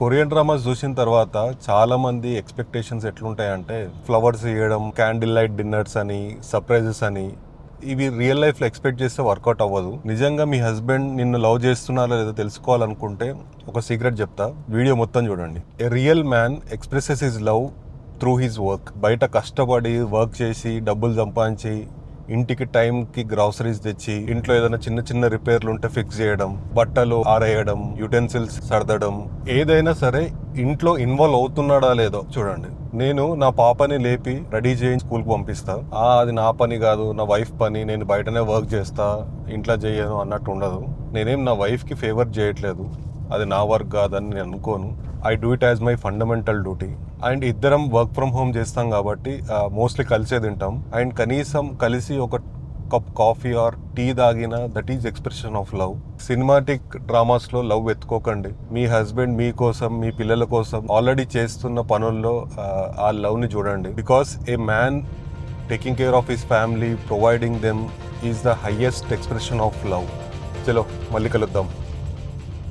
Korean dramas చూసిన తర్వాత చాలా మంది ఎక్స్పెక్టేషన్స్ ఎట్లుంటాయంటే ఫ్లవర్స్ ఇవ్వడం, క్యాండిల్ లైట్ డిన్నర్స్ అని, సర్ప్రైజెస్ అని. ఇవి రియల్ లైఫ్లో ఎక్స్పెక్ట్ చేస్తే వర్కౌట్ అవ్వదు. నిజంగా మీ హస్బెండ్ నిన్ను లవ్ చేస్తున్నారో లేదో తెలుసుకోవాలనుకుంటే ఒక సీక్రెట్ చెప్తా, వీడియో మొత్తం చూడండి. ఏ real man expresses his love through his work. బయట కష్టపడి వర్క్ చేసి డబ్బులు సంపాదించి ఇంటికి టైంకి గ్రాసరీస్ తెచ్చి ఇంట్లో ఏదైనా చిన్న చిన్న రిపేర్లు ఉంటే ఫిక్స్ చేయడం, బట్టలు ఆరేయడం, యుటెన్సిల్స్ సర్దడం, ఏదైనా సరే ఇంట్లో ఇన్వాల్వ్ అవుతున్నాడా లేదో చూడండి. నేను నా పాపని లేపి రెడీ చేయి స్కూల్కి పంపిస్తా, అది నా పని కాదు, నా వైఫ్ పని, నేను బయటనే వర్క్ చేస్తా, ఇంట్లో చేయను అన్నట్టు ఉండదు. నేనేం నా వైఫ్కి ఫేవర్ చేయట్లేదు, అది నా వర్క్ కాదని నేను అనుకోను. I do it as my fundamental duty. And ఇద్దరం వర్క్ ఫ్రమ్ హోమ్ చేస్తాం కాబట్టి మోస్ట్లీ కలిసే తింటాం. అండ్ కనీసం కలిసి ఒక కప్ కాఫీ ఆర్ టీ తాగిన, that is expression of love. Cinematic డ్రామాస్లో లవ్ వెతుకోకండి. మీ హస్బెండ్ మీ కోసం, మీ పిల్లల కోసం ఆల్రెడీ చేస్తున్న పనుల్లో ఆ లవ్ని చూడండి. Because A man taking care of his family, providing them is the highest expression of love. చలో మళ్ళీ కలుద్దాం.